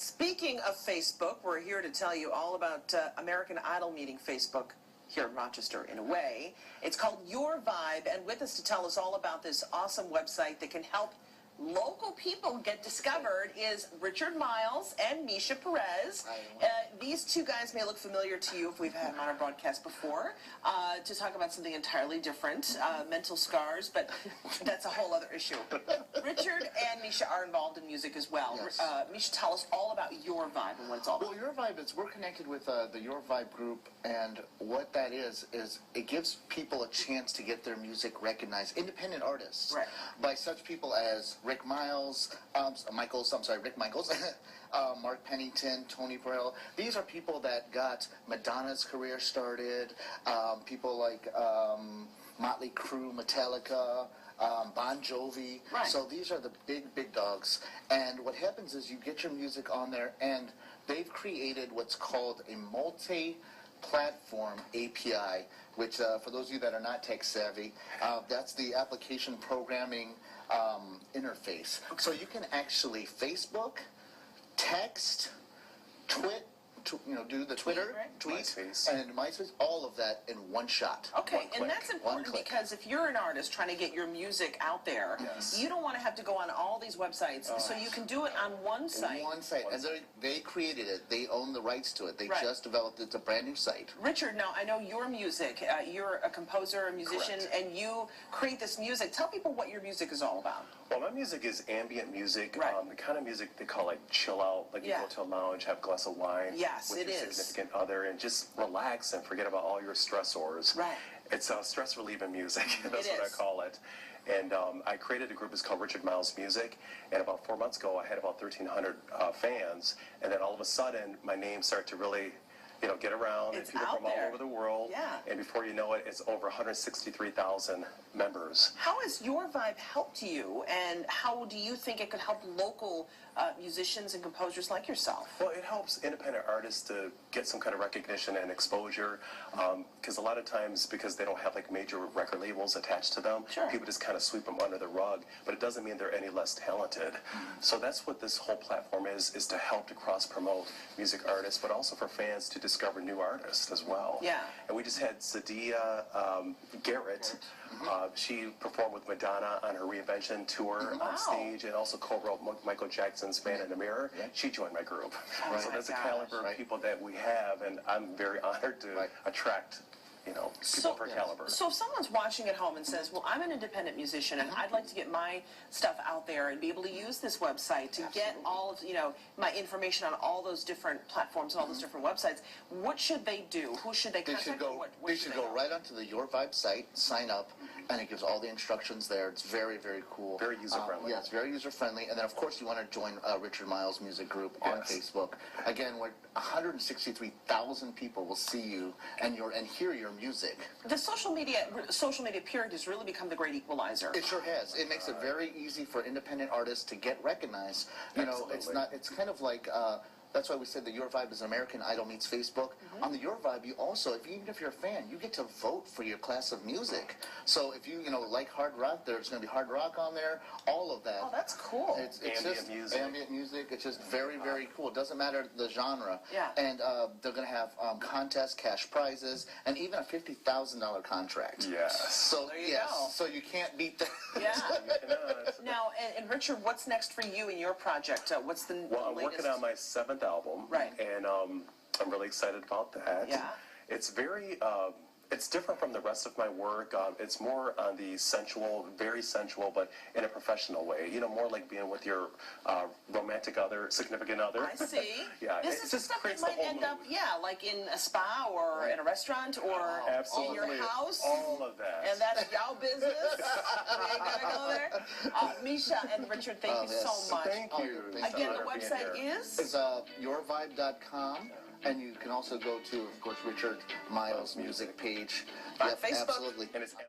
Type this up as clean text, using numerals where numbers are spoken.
Speaking of Facebook, we're here to tell you all about American Idol meeting Facebook here in Rochester in a way. It's called Your Vibe, and with us to tell us all about this awesome website that can help local people get discovered is Richard Myles and Mischa Perez. These two guys may look familiar to you if we've had them on our broadcast before, to talk about something entirely different, mental scars, but that's a whole other issue. Richard and Mischa are involved in music as well. Yes. Mischa, tell us all about Your Vibe and what it's all about. Well, Your Vibe is, we're connected with the Your Vibe group, and what that is it gives people a chance to get their music recognized, independent artists, right, by such people as Rick Michaels, Mark Pennington, Tony Burrell. These are people that got Madonna's career started, people like Motley Crue, Metallica, Bon Jovi. Right. So these are the big dogs. And what happens is you get your music on there, and they've created what's called a multi-platform API, which for those of you that are not tech savvy, that's the application programming interface. Okay. So you can actually Facebook, text, do the Twitter, tweet, MySpace. and MySpace, all of that in one shot. Okay, and that's important because if you're an artist trying to get your music out there, yes, you don't want to have to go on all these websites, so you can do it on one site. One site, and they created it. They own the rights to it. They right, just developed it. It's a brand new site. Richard, now I know your music. You're a composer, a musician, correct, and you create this music. Tell people what your music is all about. Well, my music is ambient music, right, the kind of music they call like chill out, like you go to a lounge, have a glass of wine with your significant other, and just relax and forget about all your stressors. Right. It's stress relieving music. That's what I call it. And I created a group. It's called Richard Myles Music. And about 4 months ago, I had about 1,300 fans. And then all of a sudden, my name started to really, get around, it's and people from all over the world. Yeah. And before you know it, it's over 163,000 members. How has Your Vibe helped you, and how do you think it could help local musicians and composers like yourself? Well, it helps independent artists to get some kind of recognition and exposure, because a lot of times, because they don't have like major record labels attached to them, sure, people just kind of sweep them under the rug, but it doesn't mean they're any less talented. So that's what this whole platform is to help to cross-promote music artists, but also for fans to discover new artists as well. Yeah. And we just had Sadia Garrett. She performed with Madonna on her Reinvention tour on stage, and also co-wrote Michael Jackson's Man in the Mirror. Yeah. She joined my group. Oh, so that's the caliber of people that we have, and I'm very honored to attract people of her caliber. So if someone's watching at home and says, well, I'm an independent musician and I'd like to get my stuff out there and be able to use this website to get all of, my information on all those different platforms and all those different websites, what should they do? Who should they contact? They should go right onto the Your Vibe site, sign up, and it gives all the instructions there. It's very, very cool. Very user-friendly. Yeah, it's very user-friendly. And then, of course, you want to join Richard Myles Music Group on Facebook. Again, where 163,000 people will see you and hear your music. The social media period has really become the great equalizer. It sure has. It makes it very easy for independent artists to get recognized. It's kind of like that's why we said that Your Vibe is American Idol meets Facebook. On the Your Vibe, you also, even if you're a fan, you get to vote for your class of music. So if you like hard rock, there's going to be hard rock on there. All of that. Oh, that's cool. It's just music. Ambient music. It's just very, very cool. It doesn't matter the genre. Yeah. And they're going to have contests, cash prizes, and even a $50,000 contract. Yes. So there you go. So you can't beat that. Yeah. Now, and Richard, what's next for you in your project? What's the latest? I'm working on my 7th album. Right. And I'm really excited about that. Yeah. It's very, it's different from the rest of my work. It's more on the sensual, very sensual, but in a professional way. More like being with your romantic other, significant other. I see. Yeah. This is stuff that might end up, like in a spa or in a restaurant or in your house. All of that. And that's y'all business. We ain't gotta go there. Mischa and Richard, thank you so much. Thank you. Again, the website is? It's yourvibe.com. And you can also go to, of course, Richard Myles Music page. On Facebook. Absolutely. And it's